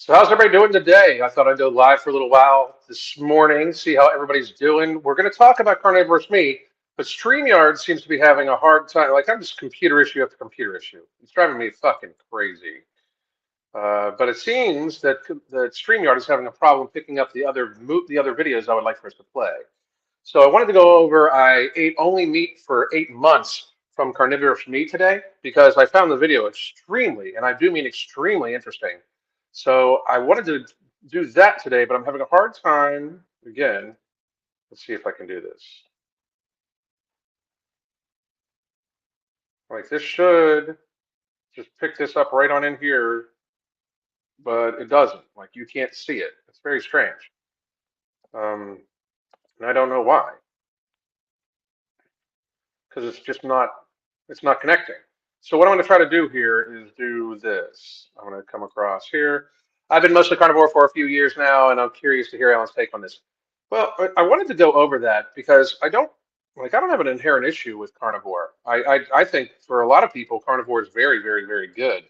So how's everybody doing today? I thought I'd go live for a little while this morning, see how everybody's doing. We're going to talk about carnivorous meat, but StreamYard seems to be having a hard time. Like I'm just computer issue after computer issue. It's driving me fucking crazy. But it seems that StreamYard is having a problem picking up the other videos I would like for us to play. So I wanted to go over. I ate only meat for 8 months from Carnivorous Meat today because I found the video extremely, and I do mean extremely interesting. So I wanted to do that today, but I'm having a hard time again. Let's see if I can do this. Like this should just pick this up right on in here, but it doesn't. Like you can't see it. It's very strange. Um, and I don't know why, because it's not connecting. So what I'm going to try to do here is do this. I'm going to come across here. I've been mostly carnivore for a few years now, and I'm curious to hear Alan's take on this. Well, I wanted to go over that because I don't have an inherent issue with carnivore. I think for a lot of people, carnivore is very, very, very good.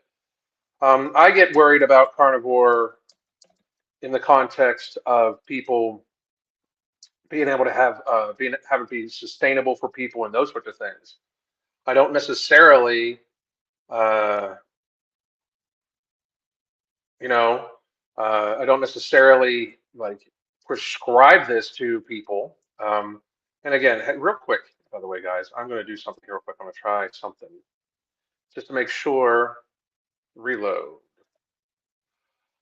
I get worried about carnivore in the context of people being able to have it be sustainable for people and those sorts of things. I don't necessarily, uh, you know, I don't necessarily like prescribe this to people. And again, real quick, by the way, guys, I'm going to do something here real quick. I'm going to try something just to make sure. Reload.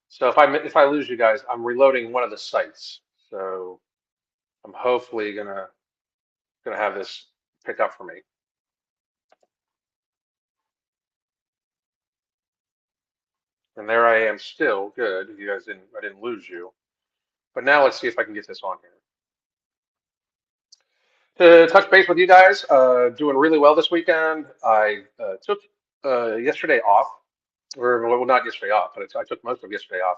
So if I lose you guys, I'm reloading one of the sites. So I'm hopefully gonna have this pick up for me. And there I am still. Good. You guys didn't I didn't lose you. But now let's see if I can get this on here. To touch base with you guys, doing really well this weekend. I took yesterday off, or well, not yesterday off, but I took most of yesterday off.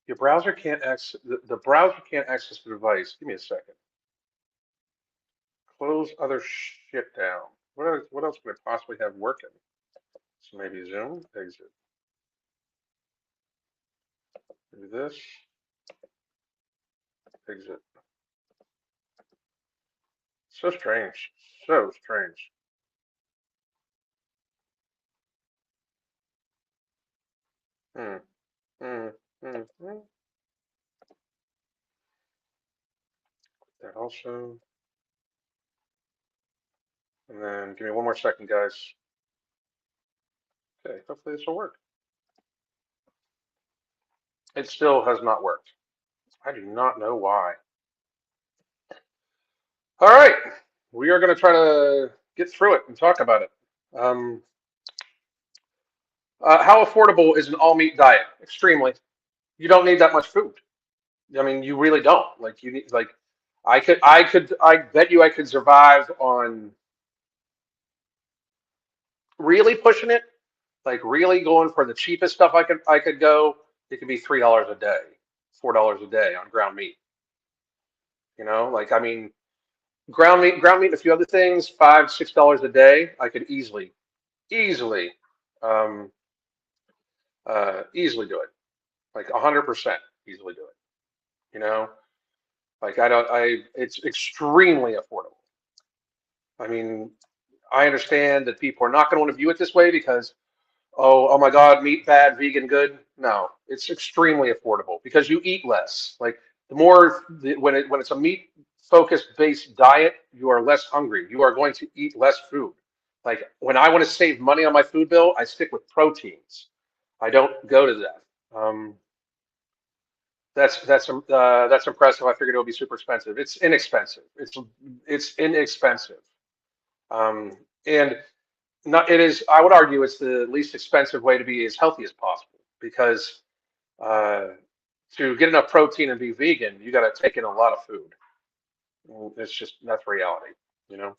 Your browser can't access the browser can't access the device. Give me a second. Close other shit down. What else could I possibly have working? So maybe Zoom, exit. Do this, exit. So strange. So strange. Hmm. Hmm. Hmm. Hmm. That also. And then give me one more second, guys. Okay, hopefully this will work. It still has not worked. I do not know why. All right, we are going to try to get through it and talk about it. Um, how affordable is an all meat diet? Extremely. You don't need that much food. I mean, you really don't. Like you need like I bet you I could survive on really pushing it, like really going for the cheapest stuff I could go. It could be $3 a day, $4 a day on ground meat. Like I mean, ground meat, and a few other things, $5, $6 a day. I could easily, um, easily do it, like 100% easily do it. You know, like I don't, I it's extremely affordable. I mean, I understand that people are not going to want to view it this way because, oh my God, meat bad, vegan good. No, it's extremely affordable because you eat less. Like when it's a meat focused based diet, you are less hungry. You are going to eat less food. Like when I want to save money on my food bill, I stick with proteins. I don't go to that. That's impressive. I figured it would be super expensive. It's inexpensive. It's inexpensive. Um, and not it is. I would argue it's the least expensive way to be as healthy as possible because uh, to get enough protein and be vegan, you got to take in a lot of food. That's reality, you know.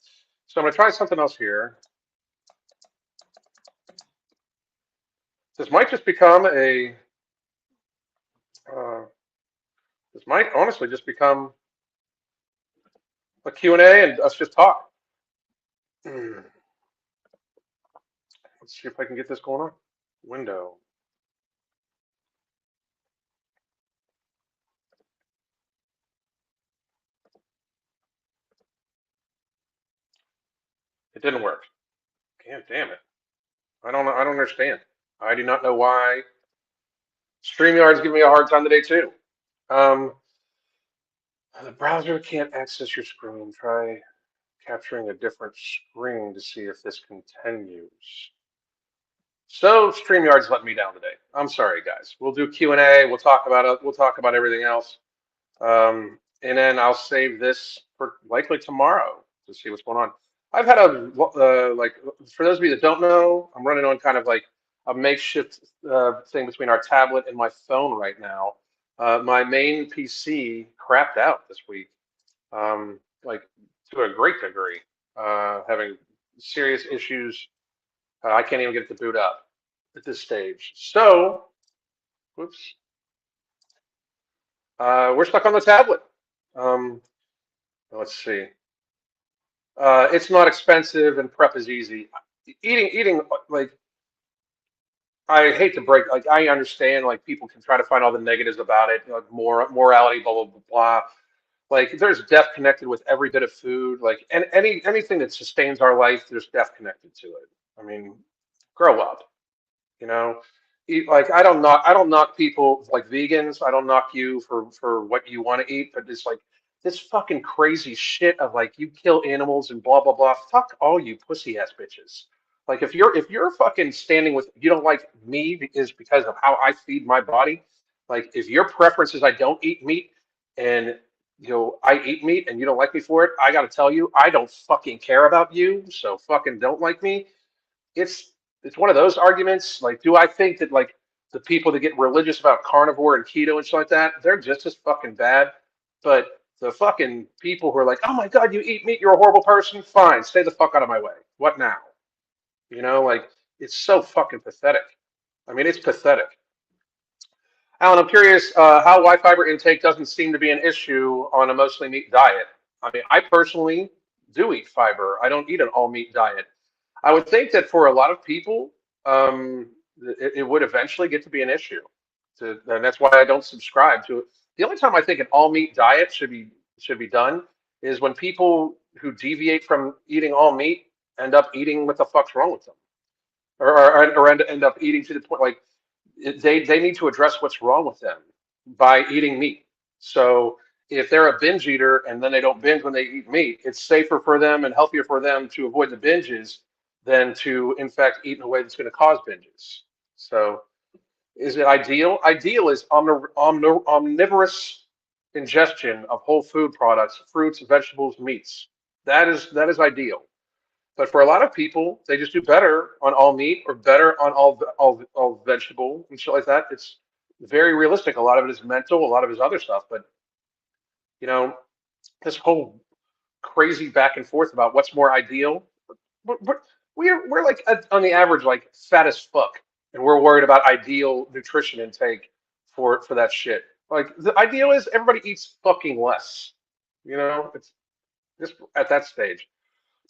So I'm gonna try something else here. This might just become a. Uh, this might honestly just become a Q&A and us just talk. Hmm. Let's see if I can get this going on. Window. It didn't work. God damn it. I don't know. I don't understand. I do not know why. StreamYard's giving me a hard time today too. Um, the browser can't access your screen. Try capturing a different screen to see if this continues. So StreamYard's let me down today. I'm sorry, guys. We'll do Q&A. We'll talk about it. We'll talk about everything else. And then I'll save this for likely tomorrow to see what's going on. I've had a like for those of you that don't know, I'm running on kind of like a makeshift thing between our tablet and my phone right now. My main PC crapped out this week, like to a great degree, having serious issues. I can't even get it to boot up at this stage. So, whoops, we're stuck on the tablet. Um, let's see. It's not expensive and prep is easy. Eating like I hate to break. Like I understand, like people can try to find all the negatives about it, like morality, blah blah blah blah. Like there's death connected with every bit of food. Like and anything that sustains our life, there's death connected to it. I mean, grow up. You know, like I don't knock people like vegans. I don't knock you for what you want to eat, but it's like this fucking crazy shit of like you kill animals and blah blah blah. Fuck all you pussy ass bitches. Like if you're fucking standing with you don't like me is because of how I feed my body. Like if your preference is I don't eat meat and I eat meat and you don't like me for it, I gotta tell you I don't fucking care about you. So fucking don't like me. It's one of those arguments. Like, do I think that like the people that get religious about carnivore and keto and shit like that, they're just as fucking bad. But the fucking people who are like, oh my God, you eat meat, you're a horrible person. Fine, stay the fuck out of my way. What now? Like it's so fucking pathetic. I mean, it's pathetic. Alan, I'm curious how high fiber intake doesn't seem to be an issue on a mostly meat diet. I mean, I personally do eat fiber. I don't eat an all meat diet. I would think that for a lot of people, it would eventually get to be an issue. And that's why I don't subscribe to it. The only time I think an all meat diet should be done is when people who deviate from eating all meat end up eating what the fuck's wrong with them, or end up eating to the point like they need to address what's wrong with them by eating meat. So if they're a binge eater and then they don't binge when they eat meat, it's safer for them and healthier for them to avoid the binges than to, in fact, eat in a way that's going to cause binges. So is it ideal? Ideal is omnivorous ingestion of whole food products, fruits, vegetables, meats. That is ideal. But for a lot of people, they just do better on all meat or better on all vegetable and shit like that. It's very realistic. A lot of it is mental, a lot of it is other stuff. But you know, this whole crazy back and forth about what's more ideal. We're we're like on the average like fat as fuck, and we're worried about ideal nutrition intake for that shit. Like the ideal is everybody eats fucking less. It's just at that stage.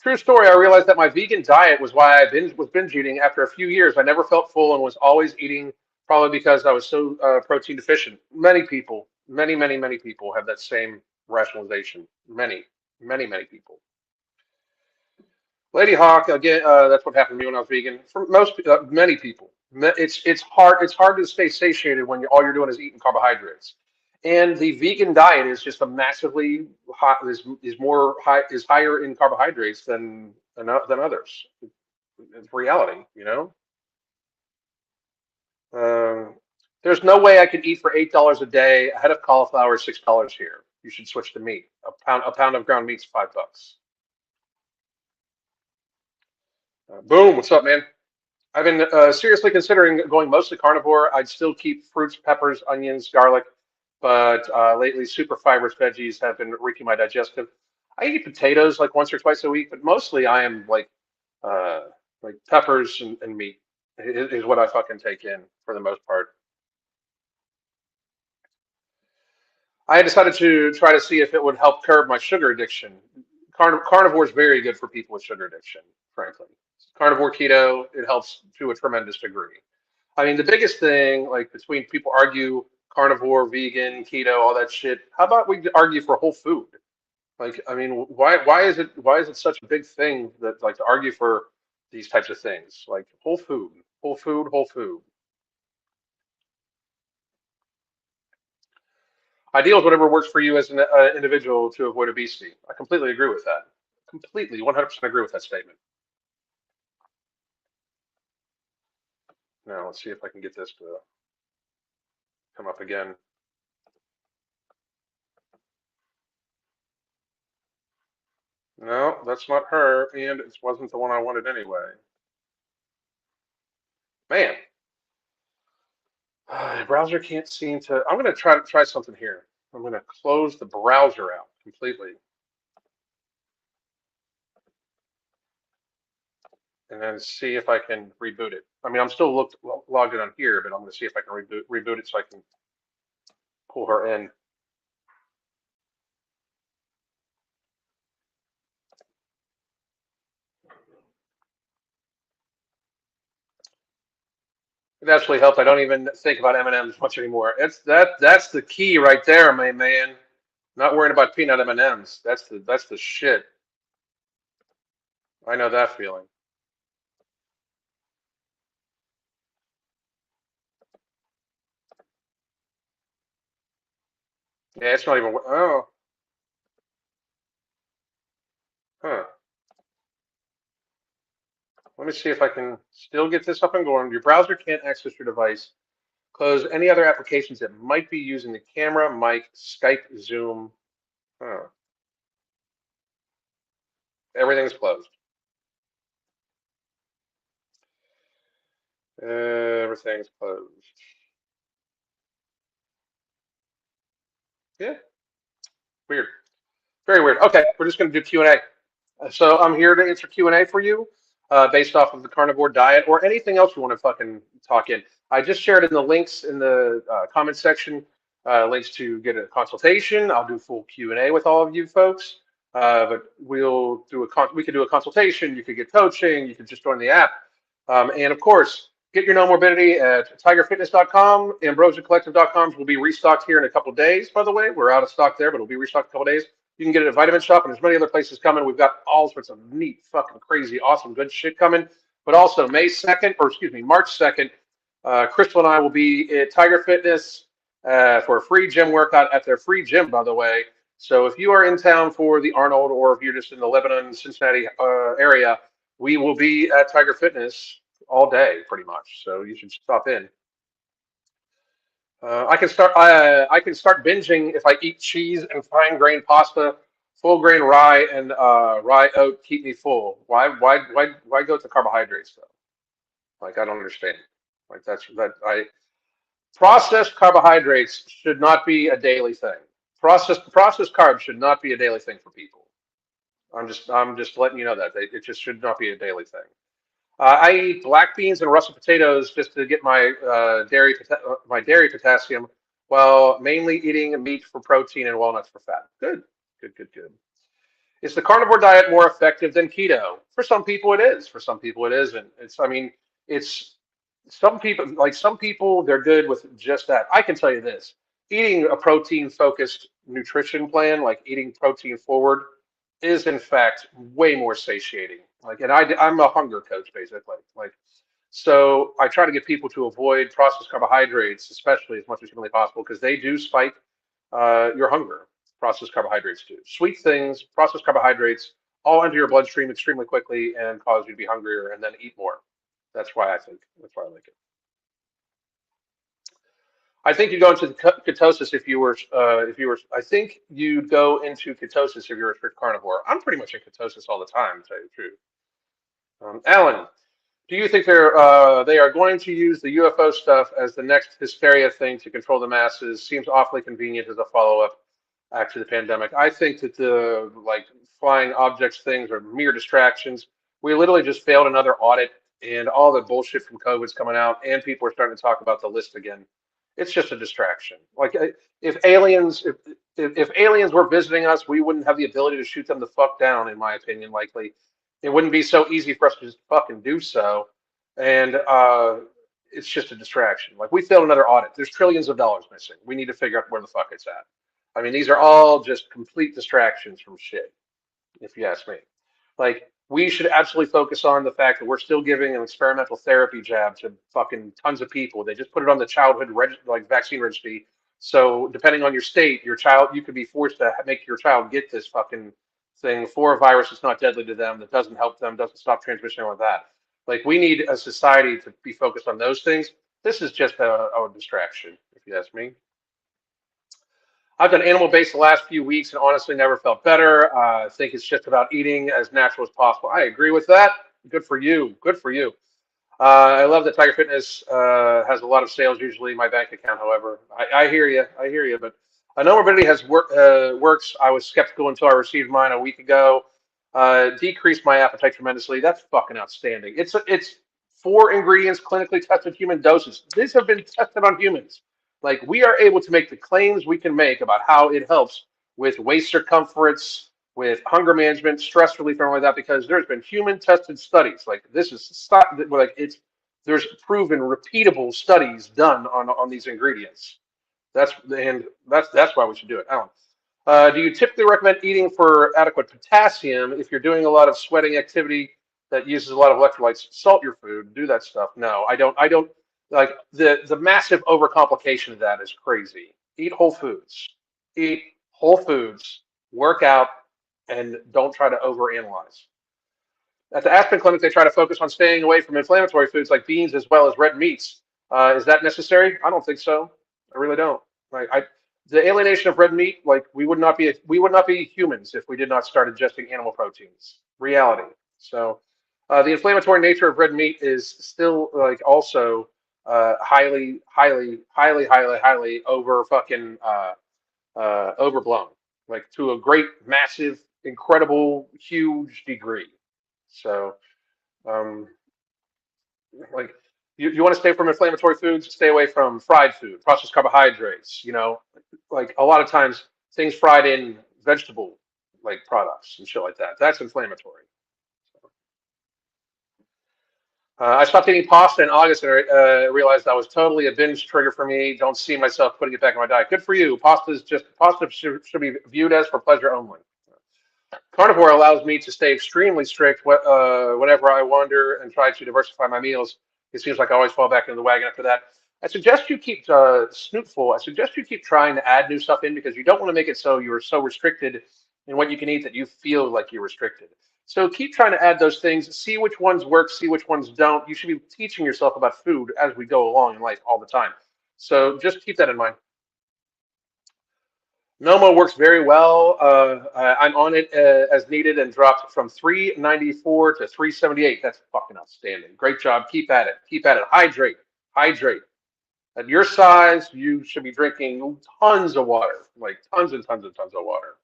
True story. I realized that my vegan diet was why was binge eating. After a few years, I never felt full and was always eating, probably because I was so protein deficient. Many people, many people have that same rationalization. Many people. Lady Hawk, again, that's what happened to me when I was vegan. For many people, it's hard to stay satiated when all you're doing is eating carbohydrates. And the vegan diet is just a massively high, is higher in carbohydrates than others. It's reality. Um, there's no way I could eat for $8 a day. A head of cauliflower is $6 here. You should switch to meat. A pound of ground meat's $5. Boom, what's up, man? I've been seriously considering going mostly carnivore. I'd still keep fruits, peppers, onions, garlic, but lately super fibrous veggies have been wreaking my digestive. I eat potatoes like once or twice a week, but mostly I am uh, like peppers and meat is what I fucking take in for the most part. I decided to try to see if it would help curb my sugar addiction. Carnivore is very good for people with sugar addiction, frankly. Carnivore keto, it helps to a tremendous degree. I mean, the biggest thing, like between people argue carnivore, vegan, keto, all that shit. How about we argue for whole food? Like, I mean, why is it such a big thing that like to argue for these types of things? Like whole food, whole food, whole food. Ideal is whatever works for you as an individual to avoid obesity. I completely agree with that. Completely, 100% agree with that statement. Now let's see if I can get this to come up again. No, that's not her, and it wasn't the one I wanted anyway. Man, the browser can't seem to. I'm gonna try something here. I'm gonna close the browser out completely, and then see if I can reboot it. I mean, I'm still logged in on here, but I'm gonna see if I can reboot it so I can pull her in. It actually helped. I don't even think about M&Ms much anymore. That's the key right there, my man. Not worrying about peanut M&Ms. That's the shit. I know that feeling. Yeah, it's not even. Oh, huh. Let me see if I can still get this up and going. Your browser can't access your device. Close any other applications that might be using the camera, mic, Skype, Zoom. Huh. Everything's closed. Everything's closed. Yeah, weird. Very weird. Okay, we're just going to do Q&A. So I'm here to answer Q&A for you based off of the carnivore diet or anything else you want to fucking talk in. I just shared in the links in the comment section links to get a consultation. I'll do full Q&A with all of you folks. But we could do a consultation. You could get coaching. You could just join the app. And of course, get your no morbidity at tigerfitness.com. Ambrosiacollective.com will be restocked here in a couple of days, by the way. We're out of stock there, but it'll be restocked in a couple of days. You can get it at Vitamin Shop, and there's many other places coming. We've got all sorts of neat, fucking crazy, awesome, good shit coming. But also May 2nd, or excuse me, March 2nd, Crystal and I will be at Tiger Fitness for a free gym workout at their free gym, by the way. So if you are in town for the Arnold, or if you're just in the Lebanon, Cincinnati area, we will be at Tiger Fitness all day, pretty much. So you should stop in. I can start binging if I eat cheese and fine grain pasta, full grain rye and rye oat keep me full. Why go to carbohydrates though? Like I don't understand. Like that I processed carbohydrates should not be a daily thing. Processed carbs should not be a daily thing for people. I'm just letting you know that it just should not be a daily thing. I eat black beans and russet potatoes just to get my my dairy potassium, while mainly eating meat for protein and walnuts for fat. Good, good, good, good. Is the carnivore diet more effective than keto? For some people, it is. For some people, it isn't. I mean, it's some people, they're good with just that. I can tell you this: eating a protein-focused nutrition plan, like eating protein forward, is in fact way more satiating. Like, and I'm a hunger coach basically. Like, so I try to get people to avoid processed carbohydrates, especially as much as humanly possible, because they do spike your hunger. Processed carbohydrates do. Sweet things, processed carbohydrates, all enter your bloodstream extremely quickly and cause you to be hungrier and then eat more. That's why I like it. I think you go into ketosis I think you'd go into ketosis if you're a strict carnivore. I'm pretty much in ketosis all the time, to tell you the truth. Alan, do you think they are going to use the UFO stuff as the next hysteria thing to control the masses? Seems awfully convenient as a follow-up after the pandemic. I think that the like flying objects things are mere distractions. We literally just failed another audit, and all the bullshit from COVID's coming out, and people are starting to talk about the list again. It's just a distraction. Like if aliens, if aliens were visiting us, we wouldn't have the ability to shoot them the fuck down. In my opinion, likely it wouldn't be so easy for us to just fucking do so. And it's just a distraction. Like we failed another audit. There's trillions of dollars missing. We need to figure out where the fuck it's at. I mean, these are all just complete distractions from shit, if you ask me. Like, we should absolutely focus on the fact that we're still giving an experimental therapy jab to fucking tons of people. They just put it on the childhood vaccine registry. So depending on your state, your child, you could be forced to make your child get this fucking thing for a virus that's not deadly to them, that doesn't help them, doesn't stop transmission, or like that. Like, we need a society to be focused on those things. This is just a distraction, if you ask me. I've done animal based the last few weeks and honestly never felt better. I think it's just about eating as natural as possible. I agree with that. Good for you. Good for you. I love that Tiger Fitness has a lot of sales usually in my bank account. However, I hear you. I hear you. But I know morbidity works. I was skeptical until I received mine a week ago. Decreased my appetite tremendously. That's fucking outstanding. It's 4 ingredients, clinically tested human doses. These have been tested on humans. Like, we are able to make the claims we can make about how it helps with waist circumference, with hunger management, stress relief, and all like that, because there's been human tested studies. Like, this is like it's there's proven repeatable studies done on these ingredients. That's why we should do it. Alan, do you typically recommend eating for adequate potassium if you're doing a lot of sweating activity that uses a lot of electrolytes? Salt your food, do that stuff. No, I don't. I don't like the massive overcomplication of that is crazy. Eat whole foods. Eat whole foods. Work out, and don't try to overanalyze. At the Aspen Clinic, they try to focus on staying away from inflammatory foods like beans as well as red meats. Is that necessary? I don't think so. I really don't. Like, the alienation of red meat, like, we would not be humans if we did not start ingesting animal proteins. Reality. So, the inflammatory nature of red meat is still like also highly, highly, highly, highly, highly over fucking overblown, like to a great, massive, incredible, huge degree. So, um, like, you want to stay from inflammatory foods, stay away from fried food, processed carbohydrates, like a lot of times things fried in vegetable like products and shit like that. That's inflammatory. I stopped eating pasta in August and realized that was totally a binge trigger for me. Don't see myself putting it back in my diet. Good for you. Pasta should be viewed as for pleasure only. Carnivore allows me to stay extremely strict whenever I wander and try to diversify my meals. It seems like I always fall back into the wagon after that. I suggest you keep snootful. I suggest you keep trying to add new stuff in because you don't want to make it so you're so restricted in what you can eat that you feel like you're restricted. So keep trying to add those things, see which ones work, see which ones don't. You should be teaching yourself about food as we go along in life all the time. So just keep that in mind. Noma works very well. I'm on it as needed and dropped from 394 to 378. That's fucking outstanding. Great job. Keep at it. Keep at it. Hydrate. Hydrate. At your size, you should be drinking tons of water, like tons and tons and tons of water.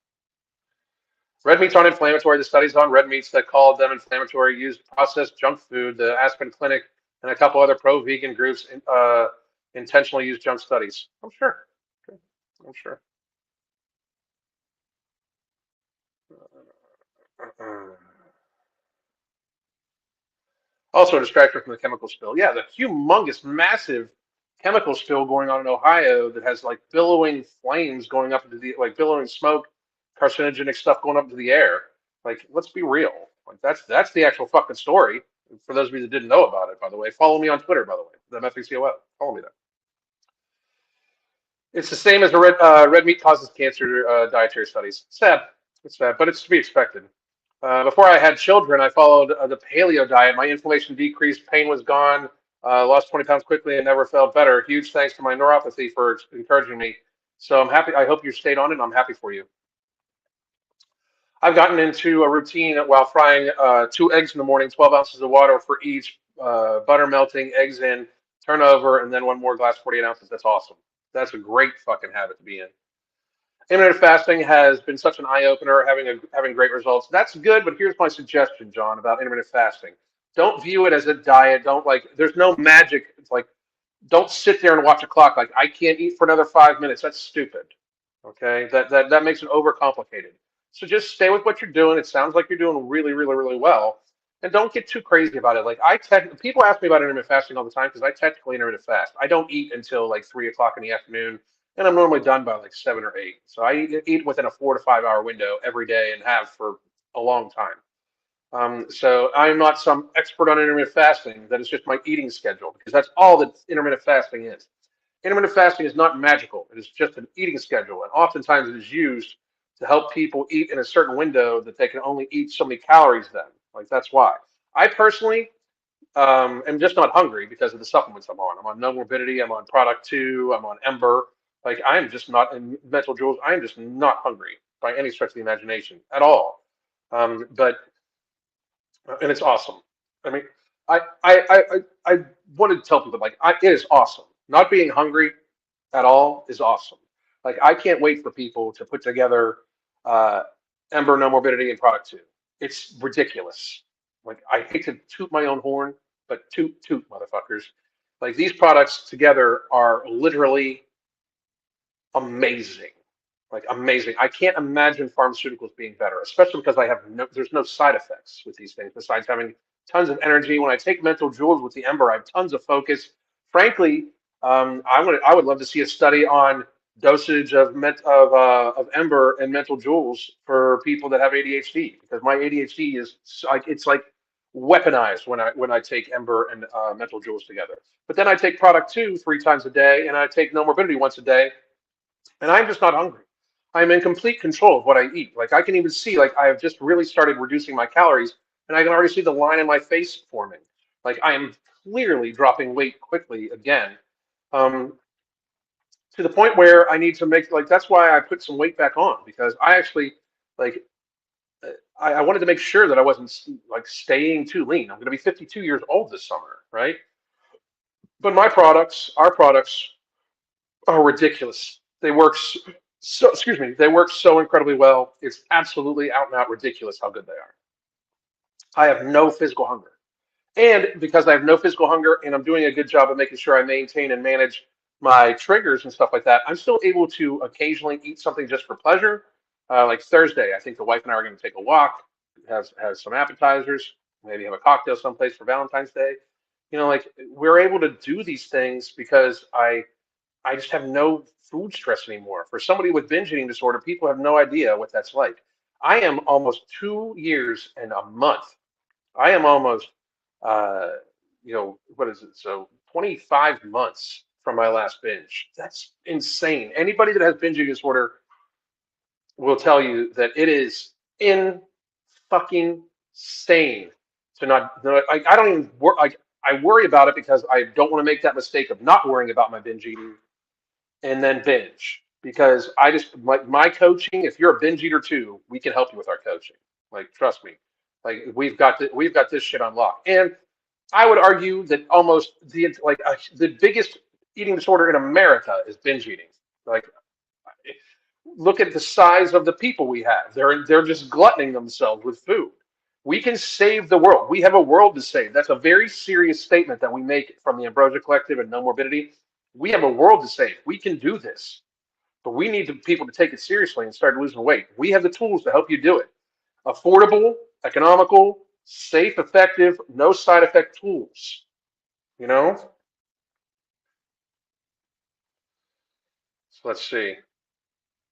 Red meats aren't inflammatory. The studies on red meats that called them inflammatory used processed junk food. The Aspen Clinic and a couple other pro-vegan groups intentionally used junk studies. I'm sure. I'm sure. Also a distraction from the chemical spill. Yeah, the humongous, massive chemical spill going on in Ohio that has like billowing flames going up into the like billowing smoke, carcinogenic stuff going up into the air. Like, let's be real. Like, that's the actual fucking story. For those of you that didn't know about it, by the way, follow me on Twitter, by the way, the MFACOL. Follow me there. It's the same as the red meat causes cancer dietary studies. Sad. It's sad, but it's to be expected. Before I had children, I followed the paleo diet. My inflammation decreased, pain was gone, lost 20 pounds quickly, and never felt better. Huge thanks to my neuropathy for encouraging me. So I'm happy. I hope you stayed on it. And I'm happy for you. I've gotten into a routine while frying 2 eggs in the morning, 12 ounces of water for each, butter melting, eggs in, turn over, and then one more glass, 48 ounces. That's awesome. That's a great fucking habit to be in. Intermittent fasting has been such an eye opener, having great results. That's good, but here's my suggestion, John, about intermittent fasting. Don't view it as a diet. Don't like. There's no magic. It's like, don't sit there and watch a clock. Like, I can't eat for another 5 minutes. That's stupid. Okay, that makes it overcomplicated. So just stay with what you're doing. It sounds like you're doing really, really, really well, and don't get too crazy about it. Like, people ask me about intermittent fasting all the time because I technically intermittent fast. I don't eat until like 3 o'clock in the afternoon. and I'm normally done by like 7 or 8. So I eat within a 4 to 5 hour window every day and have for a long time. So I'm not some expert on intermittent fasting. That is just my eating schedule because that's all that intermittent fasting is. Intermittent fasting is not magical. It is just an eating schedule, and oftentimes it is used to help people eat in a certain window that they can only eat so many calories then. Like that's why. I personally am just not hungry because of the supplements I'm on. I'm on No Morbidity. I'm on Product 2. I'm on Ember. Like I am just not in Mental Jewels. I am just not hungry by any stretch of the imagination at all. But and it's awesome. I mean, I wanted to tell people like it is awesome. Not being hungry at all is awesome. Like I can't wait for people to put together uh, Ember No Morbidity and Product 2. It's ridiculous. Like I hate to toot my own horn, but toot toot motherfuckers. Like these products together are literally amazing. Like amazing. I can't imagine pharmaceuticals being better, especially because there's no side effects with these things besides having tons of energy. When I take mental jewels with the Ember, I have tons of focus. Frankly, I would love to see a study on dosage of Ember and mental jewels for people that have ADHD because my ADHD is like it's like weaponized when I take Ember and mental jewels together. But then I take product 2 3 times a day, and I take no morbidity once a day, and I'm just not hungry. I'm in complete control of what I eat. Like I can even see, like I have just really started reducing my calories, and I can already see the line in my face forming. Like I am clearly dropping weight quickly again, um, to the point where I need to make like that's why I put some weight back on because I actually like I wanted to make sure that I wasn't like staying too lean. I'm going to be 52 years old this summer, right? But our products are ridiculous. They work so excuse me, they work so incredibly well. It's absolutely out and out ridiculous how good they are. I have no physical hunger. And because I have no physical hunger and I'm doing a good job of making sure I maintain and manage my triggers and stuff like that, I'm still able to occasionally eat something just for pleasure. Like Thursday, I think the wife and I are going to take a walk, have some appetizers, maybe have a cocktail someplace for Valentine's Day. You know, like we're able to do these things because I just have no food stress anymore. For somebody with binge eating disorder, people have no idea what that's like. I am almost 2 years and a month. I am almost, uh, what is it? So 25 months from my last binge. That's insane. Anybody that has binge eating disorder will tell you that it is in fucking sane to not. I don't even like. I worry about it because I don't want to make that mistake of not worrying about my binge eating and then binge because I just like my coaching. If you're a binge eater too, we can help you with our coaching. Like, trust me, like we've got this shit on lock. And I would argue that almost the biggest eating disorder in America is binge eating. Like, look at the size of the people we have. They're just gluttoning themselves with food. We can save the world. We have a world to save. That's a very serious statement that we make from the Ambrosia Collective and No Morbidity. We have a world to save. We can do this, but we need people to take it seriously and start losing weight. We have the tools to help you do it. Affordable, economical, safe, effective, no side effect tools. You know? So let's see.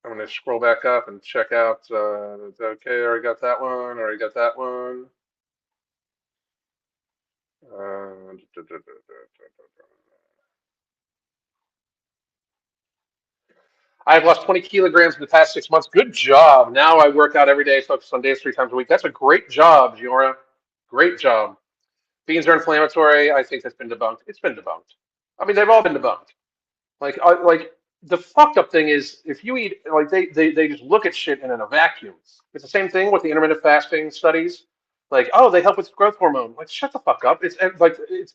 I'm going to scroll back up and check out. Okay, already got that one. Already got that one. Uh, I've lost 20 kilograms in the past 6 months. Good job. Now I work out every day, focus on days 3 times a week. That's a great job, Giora. Great job. Beans are inflammatory. I think that's been debunked. It's been debunked. I mean, they've all been debunked. Like the fucked up thing is if you eat like they just look at shit in a vacuum. It's the same thing with the intermittent fasting studies. Like, oh, they help with growth hormone. Like, shut the fuck up. It's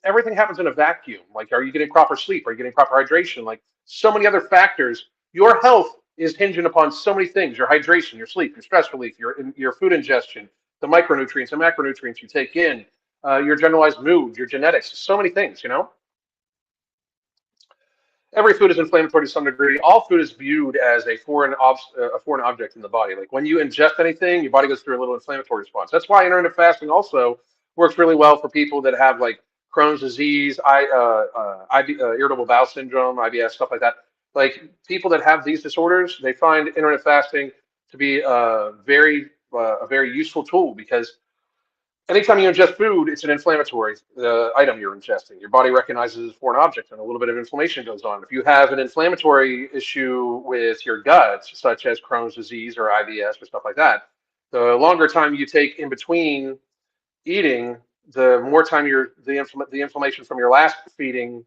everything happens in a vacuum. Like, are you getting proper sleep? Are you getting proper hydration? Like, so many other factors. Your health is hinging upon so many things: your hydration, your sleep, your stress relief, your food ingestion, the micronutrients and macronutrients you take in, your generalized mood, your genetics. So many things, you know. Every food is inflammatory to some degree. All food is viewed as a foreign object in the body. Like when you ingest anything, your body goes through a little inflammatory response. That's why intermittent fasting also works really well for people that have like Crohn's disease, irritable bowel syndrome, IBS, stuff like that. Like people that have these disorders, they find intermittent fasting to be a very useful tool because anytime you ingest food, it's an inflammatory item you're ingesting. Your body recognizes it as a foreign object, and a little bit of inflammation goes on. If you have an inflammatory issue with your gut, such as Crohn's disease or IBS or stuff like that, the longer time you take in between eating, the more time the inflammation from your last feeding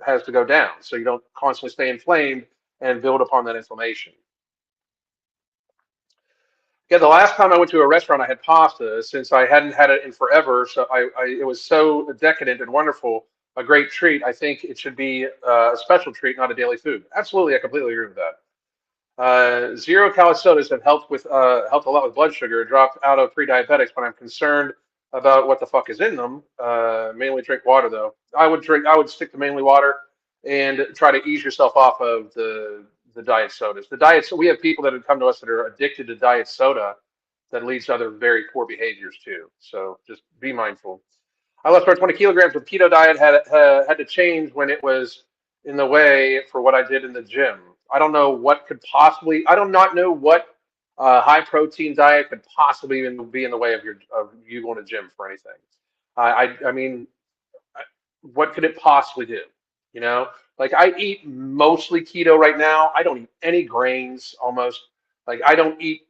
has to go down, so you don't constantly stay inflamed and build upon that inflammation. Yeah, the last time I went to a restaurant, I had pasta since I hadn't had it in forever. So it was so decadent and wonderful, a great treat. I think it should be a special treat, not a daily food. Absolutely, I completely agree with that. Zero calorie sodas have helped a lot with blood sugar. Dropped out of pre-diabetics, but I'm concerned about what the fuck is in them. Mainly drink water though. I would stick to mainly water and try to ease yourself off of the diet sodas. So we have people that have come to us that are addicted to diet soda that leads to other very poor behaviors too. So just be mindful. I lost about 20 kilograms with keto diet. Had to change when it was in the way for what I did in the gym. I don't know what could possibly. I do not know what high protein diet could possibly even be in the way of you going to gym for anything. I mean, what could it possibly do? You know, like I eat mostly keto right now. I don't eat any grains almost. Like I don't eat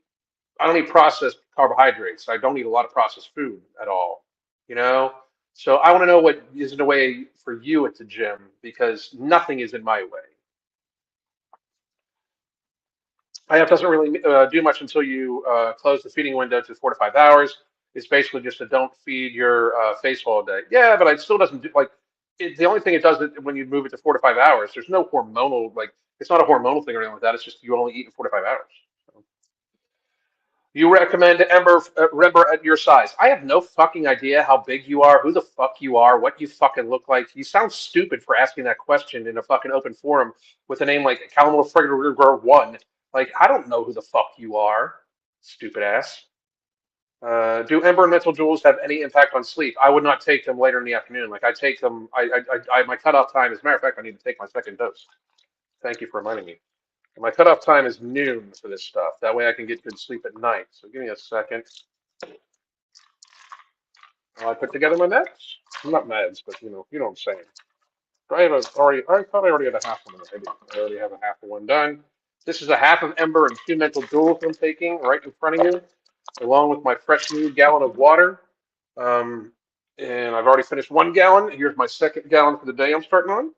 processed carbohydrates. I don't eat a lot of processed food at all. You know, so I want to know what is in the way for you at the gym because nothing is in my way. IF doesn't really do much until you close the feeding window to 4 to 5 hours. It's basically just a don't feed your face all day. Yeah, but it still doesn't do like the only thing it does when you move it to 4 to 5 hours. There's no hormonal like it's not a hormonal thing or anything like that. It's just you only eat in 4 to 5 hours. So, you recommend Ember at your size. I have no fucking idea how big you are, who the fuck you are, what you fucking look like. You sound stupid for asking that question in a fucking open forum with a name like Carnivore 1. Like, I don't know who the fuck you are, stupid ass. Do Ember and Mental Jewels have any impact on sleep? I would not take them later in the afternoon. Like, I take them, my cutoff time, as a matter of fact, I need to take my second dose. Thank you for reminding me. My cutoff time is noon for this stuff. That way I can get good sleep at night. So give me a second. I put together my meds. Not meds, but you know what I'm saying. I thought I already had a half of them. I already have a half of one done. This is a half of Ember and 2 mental jewels I'm taking right in front of you, along with my fresh new gallon of water. Um, and I've already finished 1 gallon. Here's my second gallon for the day I'm starting on.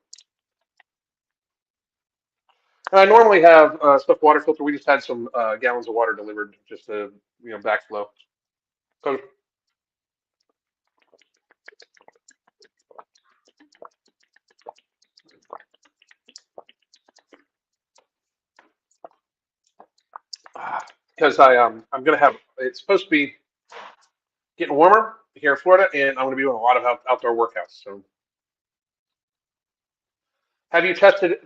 I normally have stuff water filter. We just had some gallons of water delivered just to backflow. So because I'm gonna have it's supposed to be getting warmer here in Florida, and I'm gonna be doing a lot of outdoor workouts. So have you tested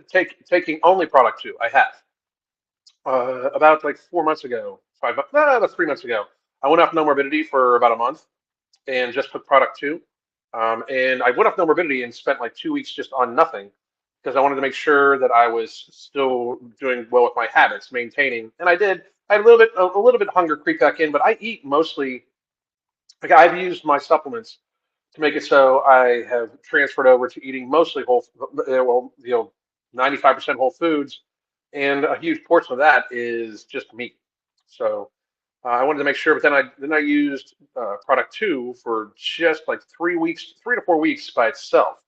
taking only product two? I have. About like 4 months ago, about 3 months ago, I went off no morbidity for about a month and just took product two. And I went off no morbidity and spent like 2 weeks just on nothing because I wanted to make sure that I was still doing well with my habits, maintaining. And I did. I had a little bit hunger creep back in, but I eat mostly. Like I've used my supplements to make it so I have transferred over to eating mostly well, 95% whole foods, and a huge portion of that is just meat. So I wanted to make sure, but then I used product two for just like 3 weeks, 3 to 4 weeks by itself,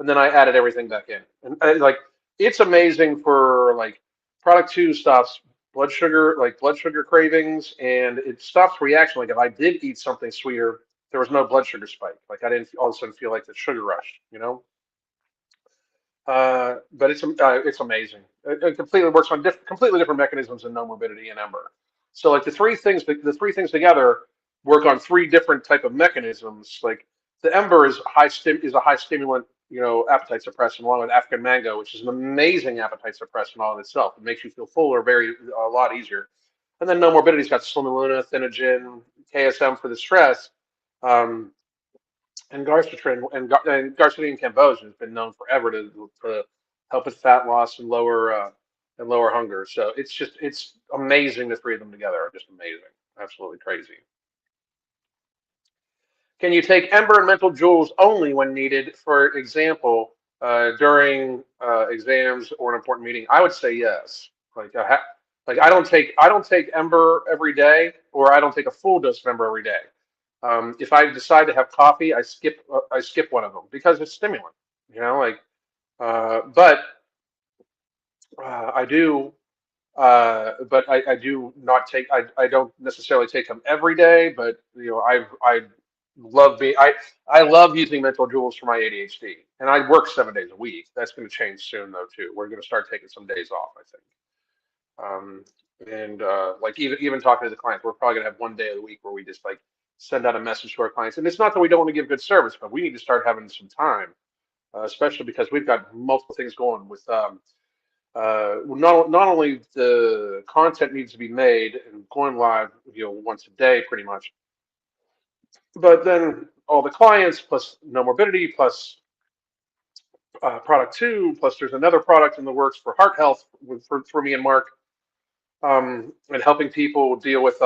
and then I added everything back in, and like it's amazing for like product two stops blood sugar cravings, and it stops reaction. Like if I did eat something sweeter, there was no blood sugar spike. Like I didn't all of a sudden feel like the sugar rush, you know. But it's amazing. It completely works on completely different mechanisms than no morbidity and Ember. So like the three things together work on three different type of mechanisms. Like the Ember is a high stimulant, appetite suppressant, along with African mango, which is an amazing appetite suppressant all in itself. It makes you feel fuller a lot easier. And then no morbidity's got Slimuluna, Thinogen, KSM for the stress. Um, and Garcitin and Garcitin Cambogia has been known forever to help with fat loss and lower hunger. So it's amazing. The three of them together are just amazing, absolutely crazy. Can you take Ember and Mental Jewels only when needed? For example, during exams or an important meeting, I would say yes. Like I don't take Ember every day, or I don't take a full dose of Ember every day. If I decide to have coffee, I skip one of them because it's stimulant. You know, like but I do. I do not take. I don't necessarily take them every day, but you know, I love being. I love using mental jewels for my ADHD, and I work 7 days a week. That's going to change soon, though, too. We're going to start taking some days off, I think. And like even talking to the clients, we're probably going to have one day of the week where we just like send out a message to our clients. And it's not that we don't want to give good service, but we need to start having some time, especially because we've got multiple things going with. Not only the content needs to be made and going live, you know, once a day, pretty much, but then all the clients plus no morbidity plus product two plus there's another product in the works for heart health for me and Mark, and helping people deal with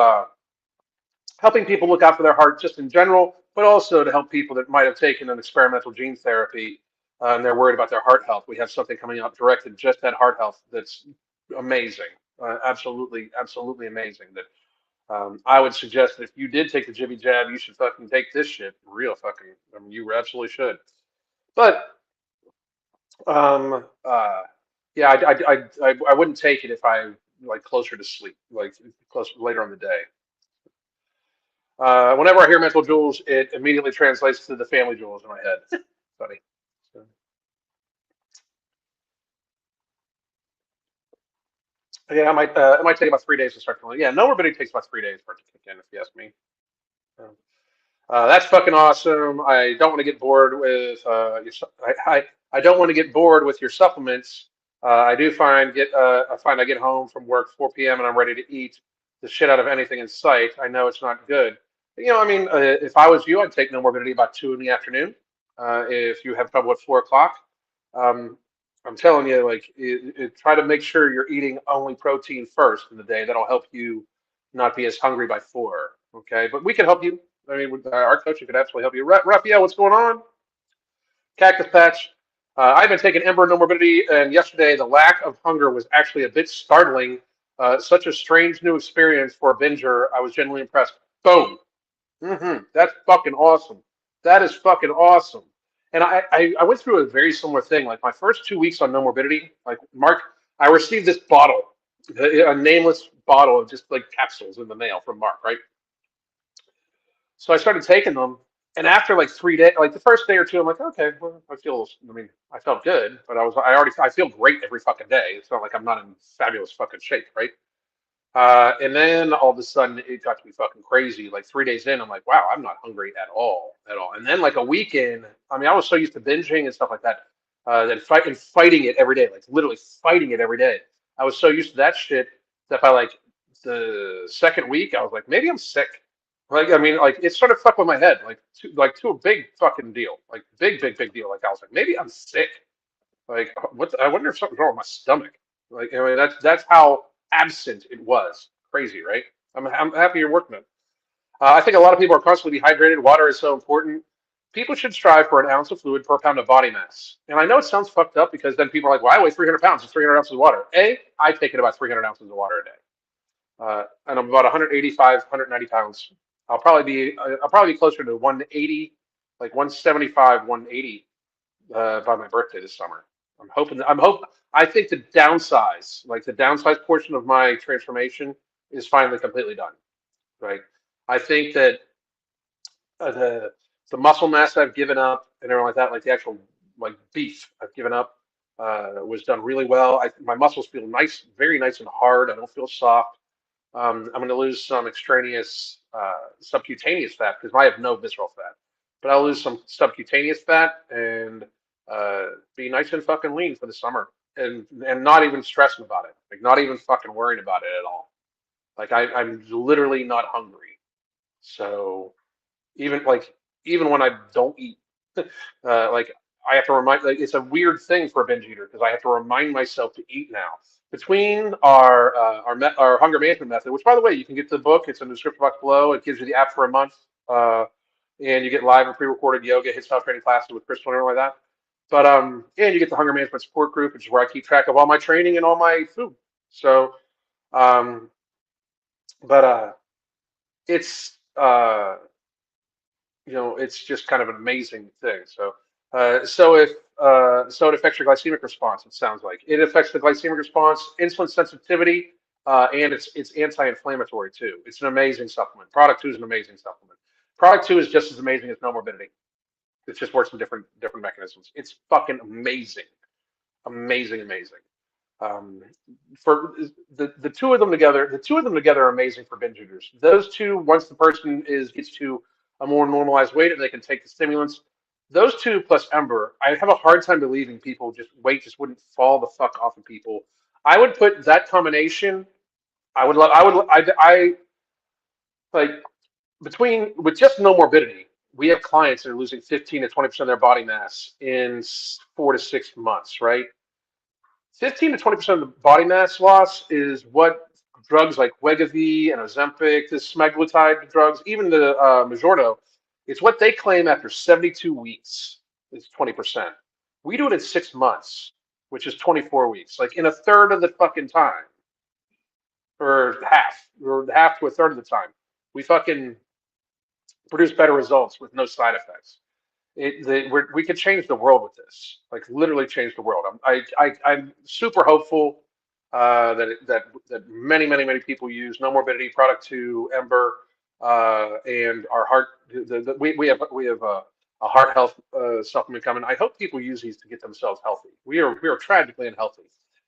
helping people look out for their heart just in general, but also to help people that might have taken an experimental gene therapy and they're worried about their heart health. We have something coming out directed just at heart health that's amazing, absolutely amazing. That I would suggest that if you did take the jibby jab, you should fucking take this shit. Real fucking, I mean, you absolutely should. But yeah, I wouldn't take it if I like closer to sleep, like closer later on the day. Whenever I hear mental jewels, it immediately translates to the family jewels in my head. Funny. So, yeah, it might take about 3 days to start feeling. Yeah, no morbidity takes about 3 days for it to kick in, if you ask me. Um, that's fucking awesome. I don't want to get bored with I don't want to get bored with your supplements. I find I get home from work 4 p.m. and I'm ready to eat the shit out of anything in sight. I know it's not good. You know, I mean, if I was you, I'd take no morbidity about 2 in the afternoon. If you have trouble at 4 o'clock, um, I'm telling you, like, try to make sure you're eating only protein first in the day. That'll help you not be as hungry by 4. Okay, but we can help you. I mean, with our coaching could absolutely help you. Raphael, what's going on? Cactus Patch. I've been taking Ember No Morbidity, and yesterday the lack of hunger was actually a bit startling. Such a strange new experience for a binger. I was genuinely impressed. Boom. That's fucking awesome. That is fucking awesome. And I went through a very similar thing. Like my first 2 weeks on No Morbidity, like Mark, I received this bottle, a nameless bottle of just like capsules in the mail from Mark, right? So I started taking them, and after like 3 days, like the first day or two, I'm like, okay, well, I mean, I felt good, but I feel great every fucking day. It's not like I'm not in fabulous fucking shape, right? And then all of a sudden it got to be fucking crazy. Like 3 days in, I'm like, wow, I'm not hungry at all. And then like a weekend, I mean, I was so used to binging and stuff like that, fighting it every day, like literally fighting it every day. I was so used to that shit that by like the second week, I was like, maybe I'm sick. Like, I mean, like it sort of fucked with my head, to a big fucking deal, like big deal. Like I was like, maybe I'm sick. Like, I wonder if something's wrong with my stomach. Like, I mean, that's how absent it was. Crazy, right? I'm happy you're working it. I think a lot of people are constantly dehydrated. Water is so important. People should strive for an ounce of fluid per pound of body mass. And I know it sounds fucked up because then people are like, well, I weigh 300 pounds. It's 300 ounces of water. I take in about 300 ounces of water a day. And I'm about 185, 190 pounds. I'll probably be closer to 180, like 175, 180 by my birthday this summer. I think the downsize portion of my transformation is finally completely done. Right. I think that the muscle mass I've given up and everything like that, like the actual like beef I've given up, was done really well. My muscles feel nice, very nice and hard. I don't feel soft. I'm going to lose some extraneous subcutaneous fat because I have no visceral fat, but I'll lose some subcutaneous fat and be nice and fucking lean for the summer and not even stressing about it, like not even fucking worrying about it at all. Like I'm literally not hungry, so even like even when I don't eat, like I have to remind, like, it's a weird thing for a binge eater because I have to remind myself to eat now. Between our hunger management method, which by the way, you can get the book. It's in the description box below. It gives you the app for a month, and you get live and pre-recorded yoga, hit style training classes with Crystal and everything like that. But and you get the hunger management support group, which is where I keep track of all my training and all my food. So, um, but it's it's just kind of an amazing thing. So, so it affects your glycemic response. It sounds like it affects the glycemic response, insulin sensitivity, and it's anti-inflammatory too. It's an amazing supplement. Product two is an amazing supplement. Product two is just as amazing as no morbidity. It just works in different mechanisms. It's fucking amazing, amazing, amazing. Um, for the two of them together, the two of them together are amazing for binge eaters. Those two, once the person is gets to a more normalized weight and they can take the stimulants, those two plus Ember, I have a hard time believing people just weight just wouldn't fall the fuck off of people. I would put that combination. I would, I like between with just no morbidity. We have clients that are losing 15 to 20% of their body mass in 4 to 6 months, right? 15 to 20% of the body mass loss is what drugs like Wegovy and Ozempic, the semaglutide drugs, even the Majordo, it's what they claim after 72 weeks is 20%. We do it in 6 months, which is 24 weeks, like in a third of the fucking time, or half to a third of the time. We fucking produce better results with no side effects. We could change the world with this, like literally change the world. I'm super hopeful that many people use no morbidity product to Ember and our heart. We have a heart health supplement coming. I hope people use these to get themselves healthy. We are tragically unhealthy.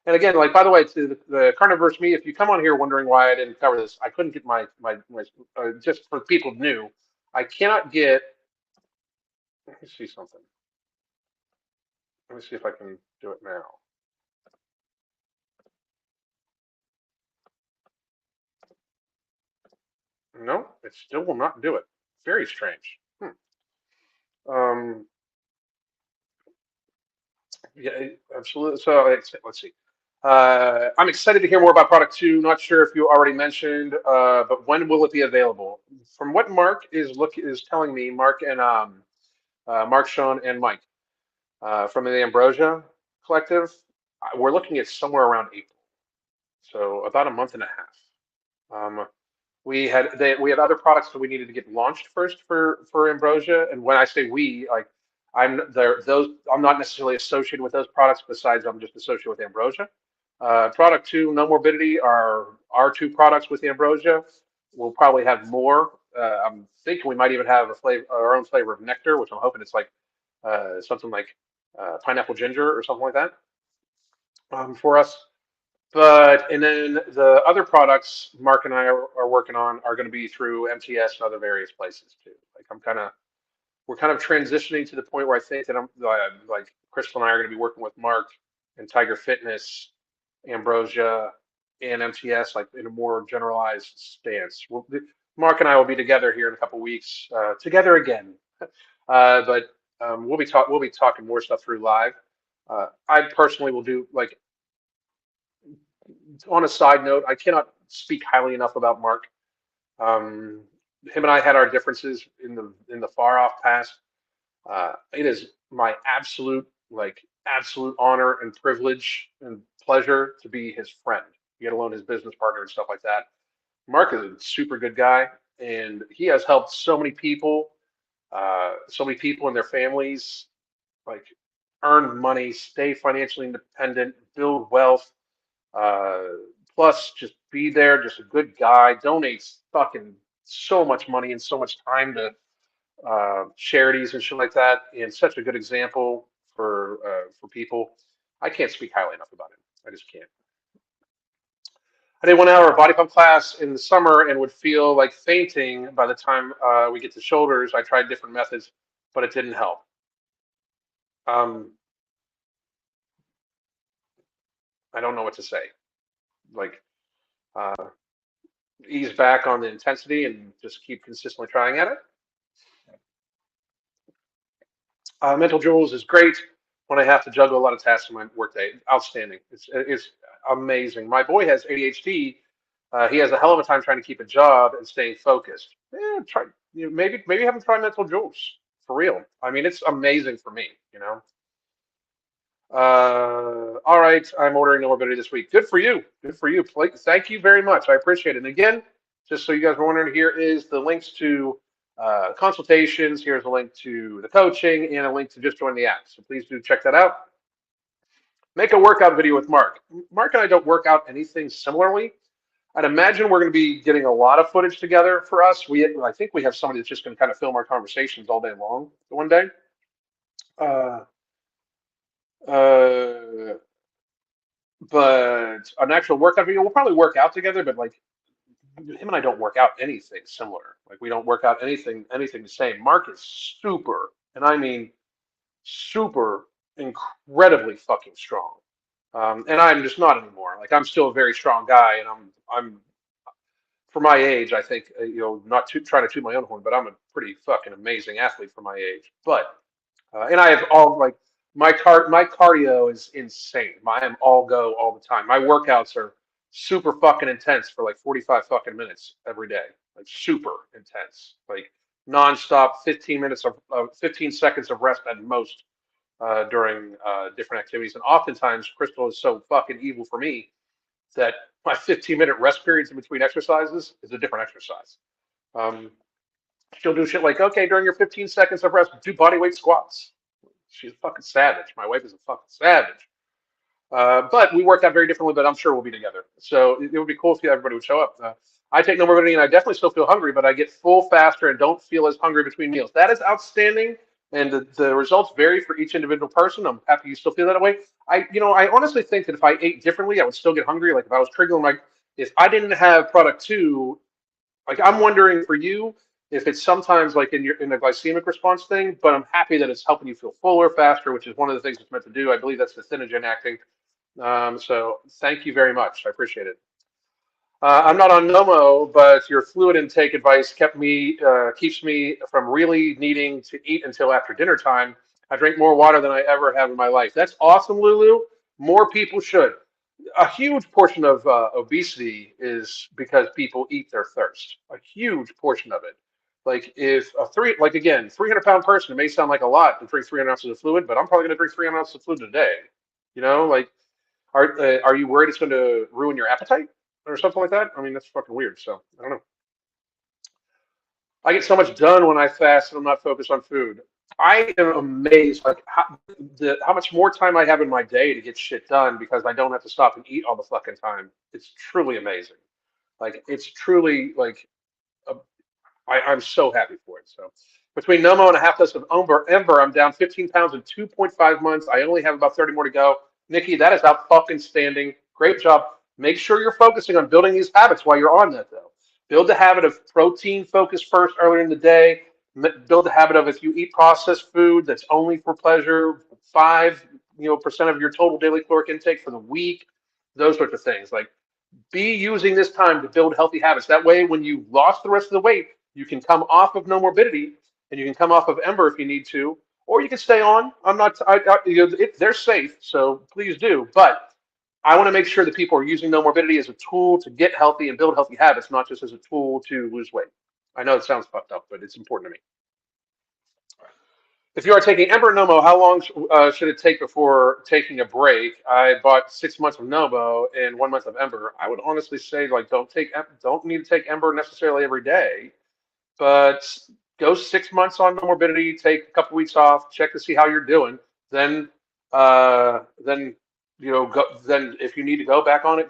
And again, like by the way, to the Carnivorous me, if you come on here wondering why I didn't cover this, I couldn't get my just for people new, I cannot get. Let me see something. Let me see if I can do it now. No, it still will not do it. Very strange. Um, yeah, absolutely. So let's see. I'm excited to hear more about product two. Not sure if you already mentioned, but when will it be available? From what Mark is telling me, Mark, Sean, and Mike from the Ambrosia Collective, we're looking at somewhere around April, so about a month and a half. Um, we had other products that we needed to get launched first for Ambrosia, and when I say we, like I'm not necessarily associated with those products. Besides, I'm just associated with Ambrosia. Product two, No Morbidity, are our two products with Ambrosia. We'll probably have more. I'm thinking we might even have our own flavor of nectar, which I'm hoping it's like something like pineapple ginger or something like that for us. But and then the other products Mark and I are working on are going to be through MTS and other various places too. Like we're kind of transitioning to the point where I think that I'm like Crystal and I are going to be working with Mark and Tiger Fitness, Ambrosia, and MTS like in a more generalized stance. Mark and I will be together here in a couple weeks, together again. But we'll be talking more stuff through live. I personally will do like on a side note, I cannot speak highly enough about Mark. Um, him and I had our differences in the far off past. It is my absolute honor and privilege and pleasure to be his friend, let alone his business partner and stuff like that. Mark is a super good guy, and he has helped so many people and their families, like earn money, stay financially independent, build wealth, uh, plus, just be there, just a good guy, donates fucking so much money and so much time to charities and shit like that, and such a good example for people. I can't speak highly enough about him. I just can't. I did 1 hour body pump class in the summer and would feel like fainting by the time we get to shoulders. I tried different methods, but it didn't help. Um, I don't know what to say. Like, uh, ease back on the intensity and just keep consistently trying at it. Mental Jewels is great when I have to juggle a lot of tasks in my workday. Outstanding. It's amazing. My boy has ADHD. He has a hell of a time trying to keep a job and staying focused. Try maybe have him try Mental Jewels for real. I mean, it's amazing for me. All right, I'm ordering no morbidity this week. Good for you. Good for you. Thank you very much. I appreciate it. And again, just so you guys are wondering, here is the links to consultations. Here's a link to the coaching and a link to just join the app. So please do check that out. Make a workout video with Mark. Mark and I don't work out anything similarly. I'd imagine we're going to be getting a lot of footage together for us. I think we have somebody that's just going to kind of film our conversations all day long one day. Uh, uh, but an actual workout video, we'll probably work out together, but like him and I don't work out anything similar. Like we don't work out anything the same. Mark is super, and I mean super incredibly fucking strong. And I'm just not anymore. Like I'm still a very strong guy, and I'm for my age, I think not trying to toot my own horn, but I'm a pretty fucking amazing athlete for my age. But and I have all like my cardio is insane. I am all go all the time. My workouts are super fucking intense for like 45 fucking minutes every day. Like super intense. Like nonstop 15 minutes of 15 seconds of rest at most during different activities. And oftentimes Crystal is so fucking evil for me that my 15-minute rest periods in between exercises is a different exercise. Um, she'll do shit like, okay, during your 15 seconds of rest, do body weight squats. She's a fucking savage. My wife is a fucking savage. But we work out very differently, but I'm sure we'll be together. So it would be cool if everybody would show up. I take no morbidity and I definitely still feel hungry, but I get full faster and don't feel as hungry between meals. That is outstanding. And the results vary for each individual person. I'm happy you still feel that way. I honestly think that if I ate differently, I would still get hungry. Like if I was triggering if I didn't have product two, like I'm wondering for you if it's sometimes like in the glycemic response thing, but I'm happy that it's helping you feel fuller, faster, which is one of the things it's meant to do. I believe that's the Thinogen acting. So thank you very much. I appreciate it. I'm not on Nomo, but your fluid intake advice keeps me from really needing to eat until after dinner time. I drink more water than I ever have in my life. That's awesome, Lulu. More people should. A huge portion of obesity is because people eat their thirst. A huge portion of it. Like if like again, 300-pound person, it may sound like a lot to drink 300 ounces of fluid, but I'm probably going to drink 300 ounces of fluid a day. Like are you worried it's going to ruin your appetite or something like that? I mean, that's fucking weird. So I don't know. I get so much done when I fast and I'm not focused on food. I am amazed, like how much more time I have in my day to get shit done because I don't have to stop and eat all the fucking time. It's truly amazing. Like it's truly like a, I'm so happy for it. So between Nomo and a half dozen of Ember, I'm down 15 pounds in 2.5 months. I only have about 30 more to go. Nikki, that is out fucking standing. Great job. Make sure you're focusing on building these habits while you're on that, though. Build the habit of protein focus first earlier in the day. Build the habit of if you eat processed food that's only for pleasure, 5% of your total daily caloric intake for the week. Those sorts of things. Like be using this time to build healthy habits. That way, when you lost the rest of the weight, you can come off of no morbidity and you can come off of Ember if you need to, or you can stay on. I'm not. They're safe, so please do. But I want to make sure that people are using no morbidity as a tool to get healthy and build healthy habits, not just as a tool to lose weight. I know it sounds fucked up, but it's important to me. If you are taking Ember Nomo, how long should it take before taking a break? I bought 6 months of Nomo and 1 month of Ember. I would honestly say like don't need to take Ember necessarily every day, but go 6 months on no morbidity, take a couple weeks off, check to see how you're doing. Then then if you need to go back on it,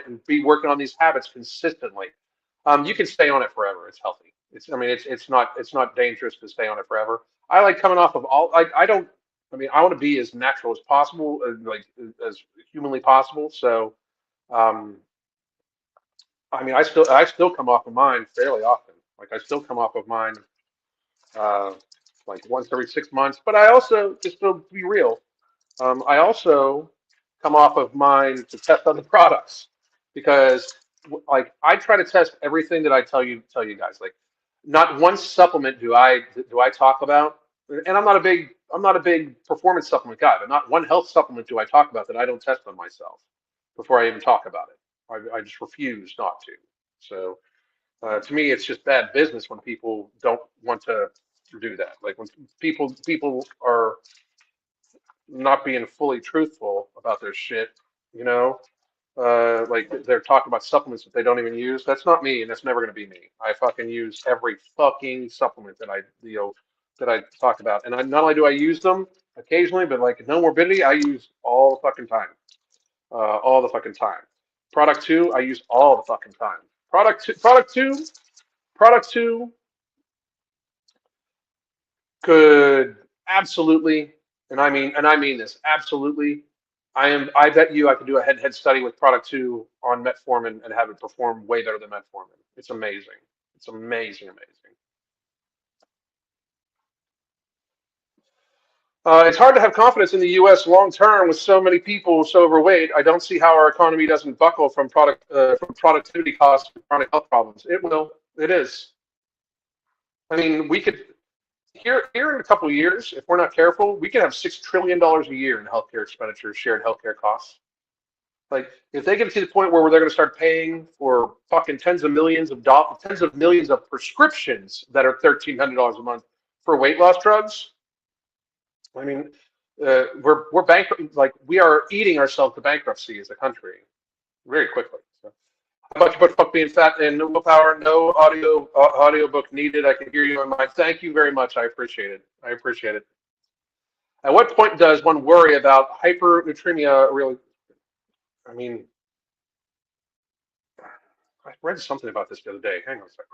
and be working on these habits consistently. You can stay on it forever. It's healthy. It's not dangerous to stay on it forever. I like coming off of all. I don't. I mean, I want to be as natural as possible, like as humanly possible. So, um, I mean, I still come off of mine fairly often. Like I still come off of mine uh, like once every 6 months. But I also, just to be real, I also come off of mine to test other products because like I try to test everything that I tell you guys. Like not one supplement do I talk about and I'm not a big performance supplement guy, but not one health supplement do I talk about that I don't test on myself before I even talk about it. I just refuse not to. So to me, it's just bad business when people don't want to do that. Like when people are not being fully truthful about their shit, you know, like they're talking about supplements that they don't even use. That's not me, and that's never going to be me. I fucking use every fucking supplement that I talk about, and not only do I use them occasionally, but like no morbidity, I use all the fucking time, all the fucking time. Product two, I use all the fucking time. Product two could absolutely, and I mean this absolutely. I bet you I could do a head-to-head study with product two on metformin and have it perform way better than metformin. It's amazing. It's amazing, amazing. It's hard to have confidence in the U.S. long term with so many people so overweight. I don't see how our economy doesn't buckle from productivity costs and chronic health problems. It will. It is. I mean, we could here in a couple of years, if we're not careful, we could have $6 trillion a year in healthcare expenditures, shared healthcare costs. Like if they get to the point where they're going to start paying for fucking tens of millions of prescriptions that are $1,300 a month for weight loss drugs. I mean, we're bankrupt. Like we are eating ourselves to bankruptcy as a country very quickly. So, how much about fuck being fat and no willpower? No audio book needed. I can hear you on mine. Thank you very much. I appreciate it. I appreciate it. At what point does one worry about hypernatremia? Really, I mean, I read something about this the other day. Hang on a second.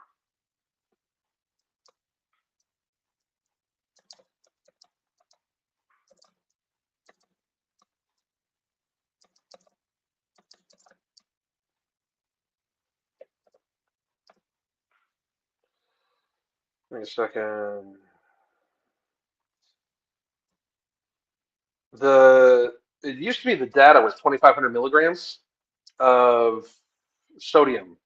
Wait a second. It used to be the data was 2,500 milligrams of sodium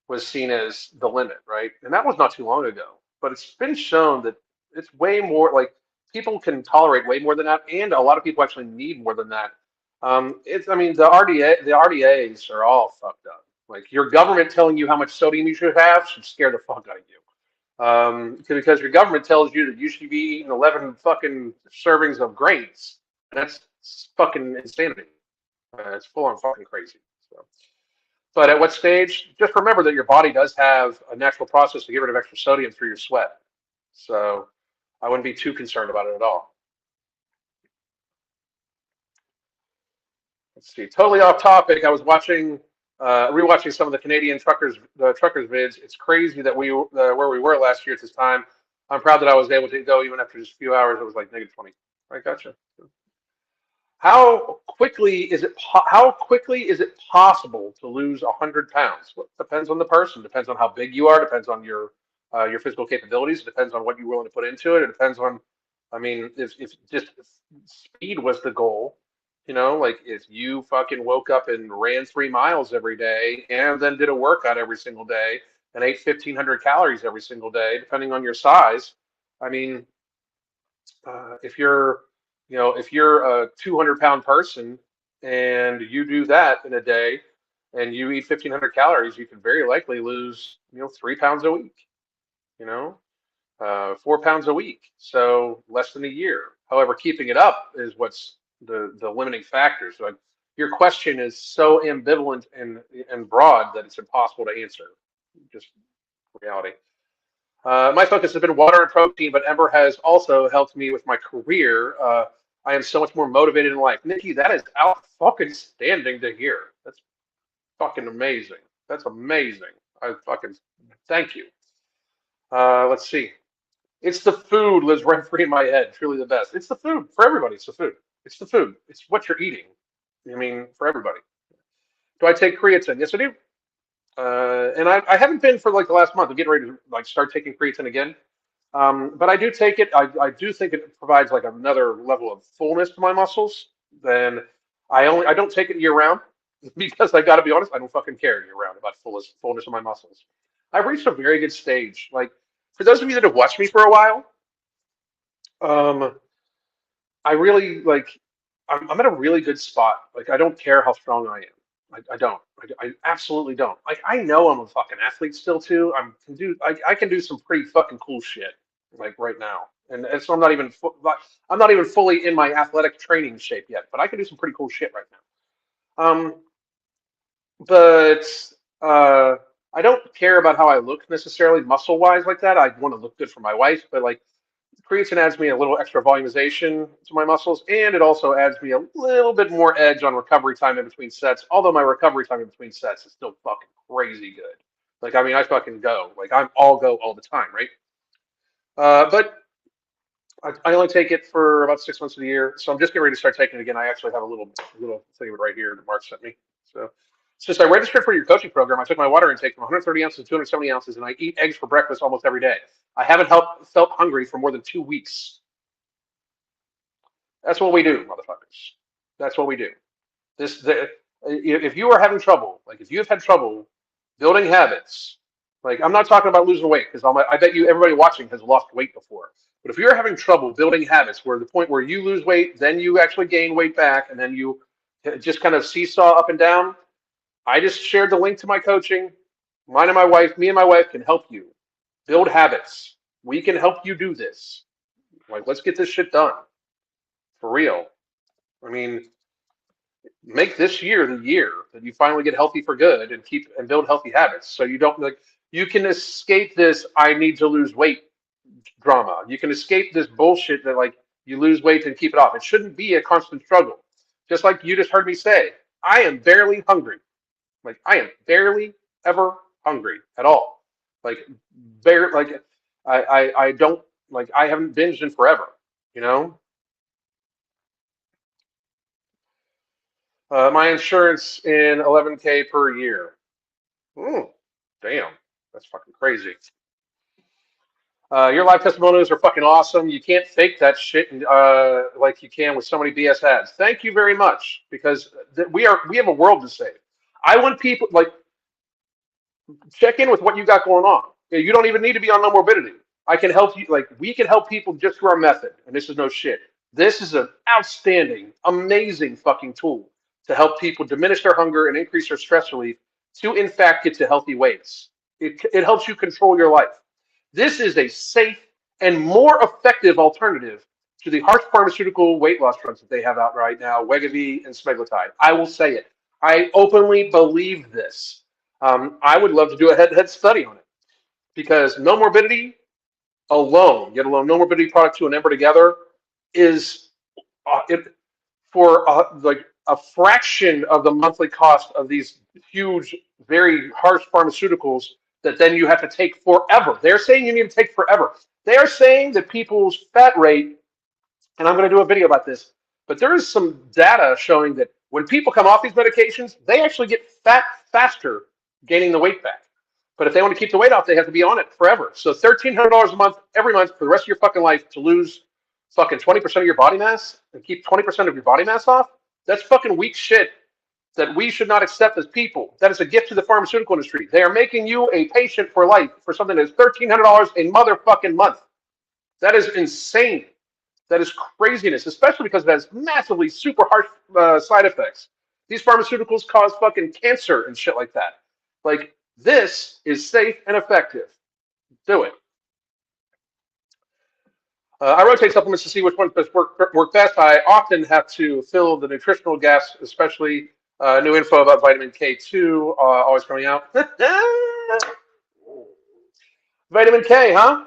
was seen as the limit, right? And that was not too long ago. But it's been shown that it's way more like people can tolerate way more than that, and a lot of people actually need more than that. I mean, the RDAs are all fucked up. Like your government telling you how much sodium you should have should scare the fuck out of you. Because your government tells you that you should be eating 11 fucking servings of grains. And that's fucking insanity. It's full on fucking crazy. So. But at what stage? Just remember that your body does have a natural process to get rid of extra sodium through your sweat. So I wouldn't be too concerned about it at all. Let's see. Totally off topic. I was rewatching some of the Canadian truckers vids. It's crazy that where we were last year at this time. I'm proud that I was able to go even after just a few hours. It was like -20. I gotcha. How quickly is it possible to lose 100 pounds? Well, depends on the person. Depends on how big you are. Depends on your physical capabilities. It depends on what you're willing to put into it. It depends on, I mean, if speed was the goal, like if you fucking woke up and ran 3 miles every day and then did a workout every single day and ate 1,500 calories every single day, depending on your size. I mean, if you're a 200-pound person and you do that in a day and you eat 1,500 calories, you can very likely lose, 3 pounds a week, you know, 4 pounds a week. So less than a year. However, keeping it up is what's the limiting factor. So your question is so ambivalent and broad that it's impossible to answer. Just reality. My focus has been water and protein, but Ember has also helped me with my career. I am so much more motivated in life. Nikki, that is out fucking standing to hear. That's fucking amazing. That's amazing. I fucking thank you. Let's see. It's the food lives rent free in my head. Truly the best. It's the food for everybody. It's the food. It's the food. It's what you're eating. I mean, for everybody. Do I take creatine? Yes, I do. And I haven't been for like the last month. I'm getting ready to like start taking creatine again. But I do take it. I do think it provides like another level of fullness to my muscles. Then I don't take it year round because I got to be honest, I don't fucking care year round about fullness of my muscles. I've reached a very good stage. Like for those of you that have watched me for a while, Um, I really like. I'm at a really good spot. Like, I don't care how strong I am. I don't. I absolutely don't. Like, I know I'm a fucking athlete still too. I can do some pretty fucking cool shit. Like right now, and so I'm not even fully in my athletic training shape yet. But I can do some pretty cool shit right now. But uh, I don't care about how I look necessarily muscle wise like that. I want to look good for my wife, but like creatine adds me a little extra volumization to my muscles, and it also adds me a little bit more edge on recovery time in between sets. Although my recovery time in between sets is still fucking crazy good. Like, I mean, I fucking go. Like, I'm all go all the time, right? But I only take it for about 6 months of the year, so I'm just getting ready to start taking it again. I actually have a little thing of it right here that Mark sent me. So since I registered for your coaching program, I took my water intake from 130 ounces to 270 ounces, and I eat eggs for breakfast almost every day. I haven't felt hungry for more than 2 weeks. That's what we do, motherfuckers. That's what we do. If you are having trouble, like if you have had trouble building habits, like I'm not talking about losing weight because I bet you everybody watching has lost weight before. But if you're having trouble building habits, where the point where you lose weight, then you actually gain weight back, and then you just kind of seesaw up and down, I just shared the link to my coaching. Me and my wife can help you build habits. We can help you do this. Like, let's get this shit done for real. I mean, make this year the year that you finally get healthy for good and keep and build healthy habits. So you don't like you can escape this I need to lose weight drama. You can escape this bullshit that like you lose weight and keep it off. It shouldn't be a constant struggle. Just like you just heard me say, I am barely hungry. Like I am barely ever hungry at all. Like bare like I don't like I haven't binged in forever, you know? My insurance in 11K per year. Mm, damn, that's fucking crazy. Your live testimonials are fucking awesome. You can't fake that shit like you can with so many BS ads. Thank you very much because we have a world to save. I want people like check in with what you got going on. You don't even need to be on no morbidity. I can help you. Like we can help people just through our method, and this is no shit. This is an outstanding, amazing fucking tool to help people diminish their hunger and increase their stress relief to, in fact, get to healthy weights. It helps you control your life. This is a safe and more effective alternative to the harsh pharmaceutical weight loss drugs that they have out right now, Wegovy and semaglutide. I will say it. I openly believe this. I would love to do a head-to-head study on it because no morbidity alone, yet alone no morbidity product two and Ember together, is it for like a fraction of the monthly cost of these huge, very harsh pharmaceuticals that then you have to take forever. They're saying you need to take forever. They are saying that people's fat rate, and I'm going to do a video about this, but there is some data showing that when people come off these medications, they actually get fat faster gaining the weight back. But if they want to keep the weight off, they have to be on it forever. So $1,300 a month, every month for the rest of your fucking life to lose fucking 20% of your body mass and keep 20% of your body mass off, that's fucking weak shit that we should not accept as people. That is a gift to the pharmaceutical industry. They are making you a patient for life for something that is $1,300 a motherfucking month. That is insane. That is craziness, especially because it has massively super harsh side effects. These pharmaceuticals cause fucking cancer and shit like that. Like, this is safe and effective. Do it. I rotate supplements to see which ones best work best. I often have to fill the nutritional gaps, especially new info about vitamin K2 always coming out. Vitamin K, huh?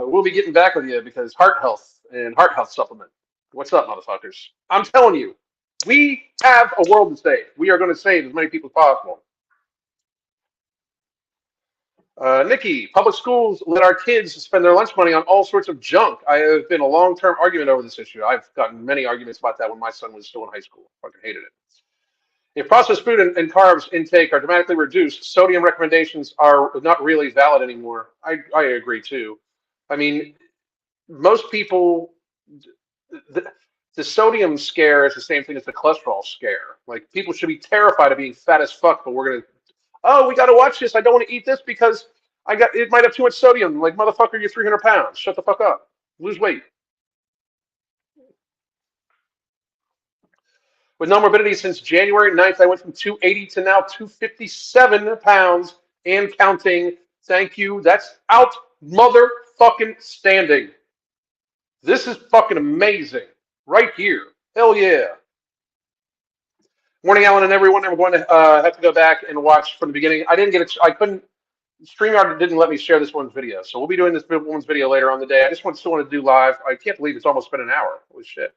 We'll be getting back with you because heart health and heart health supplement. What's up, motherfuckers? I'm telling you, we have a world to save. We are going to save as many people as possible. Nikki, public schools let our kids spend their lunch money on all sorts of junk. I have been a long-term argument over this issue. I've gotten many arguments about that when my son was still in high school. Fucking hated it. If processed food and carbs intake are dramatically reduced, sodium recommendations are not really valid anymore. I agree too. I mean, most people, the, the sodium scare is the same thing as the cholesterol scare. Like people should be terrified of being fat as fuck, but we're gonna, oh, we got to watch this. I don't want to eat this because it might have too much sodium. Like motherfucker, you're 300 pounds. Shut the fuck up. lose weight. With no morbidity since January 9th, I went from 280 to now 257 pounds and counting. Thank you. That's out motherfucking standing. This is fucking amazing. Right here. Hell yeah. Morning, Alan and everyone. I'm going to have to go back and watch from the beginning. I didn't get it. I couldn't. StreamYard didn't let me share this one's video. So we'll be doing this one's video later on the day. I just still want to do live. I can't believe it's almost been an hour. Holy shit.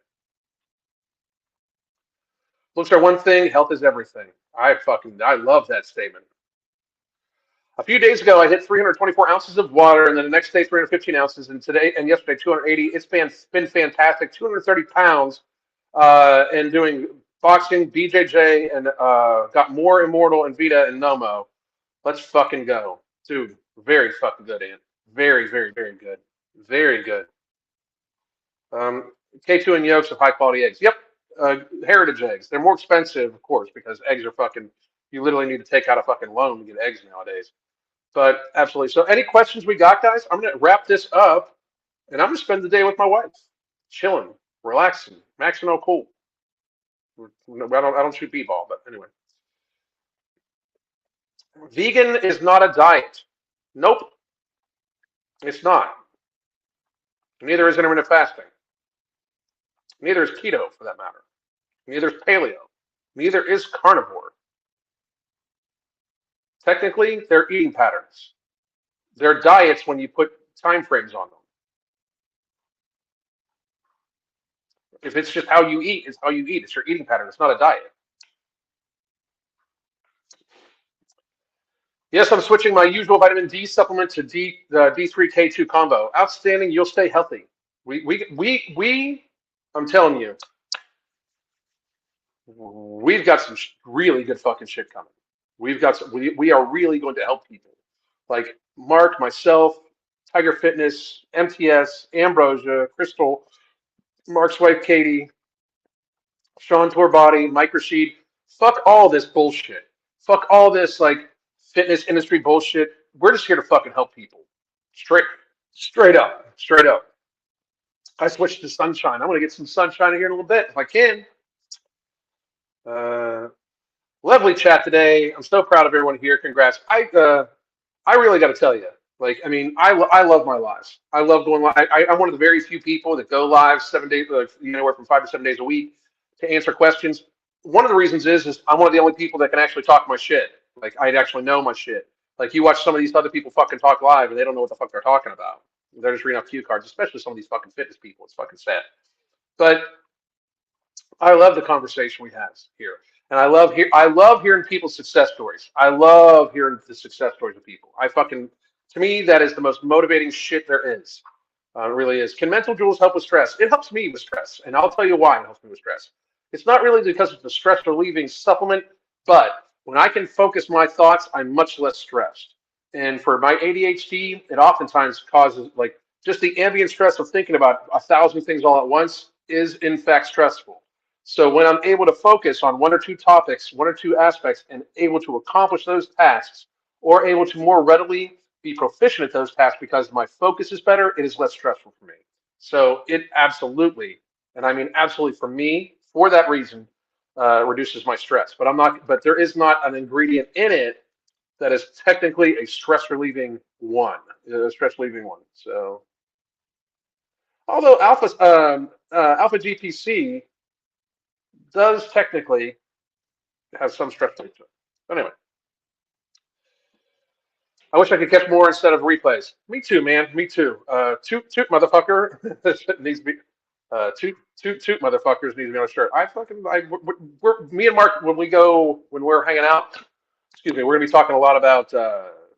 Looks are one thing, health is everything. I love that statement. A few days ago, I hit 324 ounces of water, and then the next day, 315 ounces, and today and yesterday, 280. It's been fantastic. 230 pounds, and doing boxing, BJJ, and got more Immortal and Vita and Nomo. Let's fucking go, dude. Very fucking good, Ant. Very, very, very good. Very good. K2 and yolks of high quality eggs. Yep. Heritage eggs. They're more expensive, of course, because eggs are fucking. You literally need to take out a fucking loan to get eggs nowadays. But absolutely. So, any questions we got, guys? I'm gonna wrap this up, and I'm gonna spend the day with my wife, chilling, relaxing, maxing out cool. I don't shoot b-ball, but anyway. Vegan is not a diet. Nope, it's not. Neither is intermittent fasting. Neither is keto, for that matter. Neither is paleo. Neither is carnivore. Technically, they're eating patterns. They're diets when you put time frames on them. If it's just how you eat, it's how you eat. It's your eating pattern. It's not a diet. Yes, I'm switching my usual vitamin D supplement to D3K2 combo. Outstanding. You'll stay healthy. I'm telling you, we've got some really good fucking shit coming. We are really going to help people. Like Mark, myself, Tiger Fitness, MTS, Ambrosia, Crystal, Mark's wife Katie, Sean Torbody, Mike Rashid. Fuck all this bullshit. Fuck all this like fitness industry bullshit. We're just here to fucking help people. Straight up. I switched to sunshine. I'm gonna get some sunshine here in a little bit if I can. Lovely chat today. I'm so proud of everyone here. Congrats. I really got to tell you, like, I mean, I love my lives. I love going live. I'm one of the very few people that go live 7 days, anywhere from 5 to 7 days a week to answer questions. One of the reasons is I'm one of the only people that can actually talk my shit. Like, I actually know my shit. Like, you watch some of these other people fucking talk live and they don't know what the fuck they're talking about. They're just reading off cue cards, especially some of these fucking fitness people. It's fucking sad. But I love the conversation we have here. And I love hearing people's success stories. I love hearing the success stories of people. To me, that is the most motivating shit there is. It really is. Can mental jewels help with stress? It helps me with stress, and I'll tell you why it helps me with stress. It's not really because it's a stress relieving supplement, but when I can focus my thoughts, I'm much less stressed. And for my ADHD, it oftentimes causes like just the ambient stress of thinking about 1,000 things all at once is in fact stressful. So when I'm able to focus on one or two topics, one or two aspects, and able to accomplish those tasks, or able to more readily be proficient at those tasks because my focus is better, it is less stressful for me. So it absolutely, and I mean absolutely for me, for that reason, reduces my stress. But there is not an ingredient in it that is technically a stress relieving one. So although Alpha GPC does technically have some stress to it. But anyway, I wish I could catch more instead of replays. Me too, man. Me too. Toot motherfucker needs to be. Toot motherfuckers needs to be on a shirt. Me and Mark when we're hanging out. Excuse me. We're gonna be talking a lot about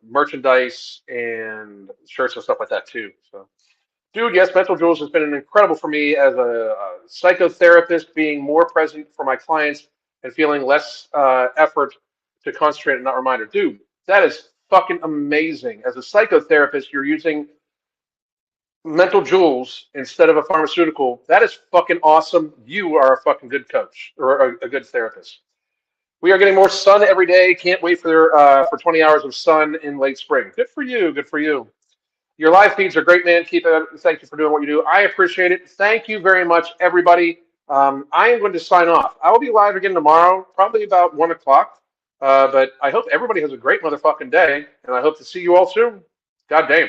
merchandise and shirts and stuff like that too. So. Dude, yes, Mental Jewels has been incredible for me as a psychotherapist, being more present for my clients and feeling less effort to concentrate and not reminder. Dude, that is fucking amazing. As a psychotherapist, you're using Mental Jewels instead of a pharmaceutical. That is fucking awesome. You are a fucking good coach or a good therapist. We are getting more sun every day. Can't wait for 20 hours of sun in late spring. Good for you. Good for you. Your live feeds are great, man. Keep it up. Thank you for doing what you do. I appreciate it. Thank you very much, everybody. I am going to sign off. I will be live again tomorrow, probably about 1 o'clock. But I hope everybody has a great motherfucking day, and I hope to see you all soon. God damn.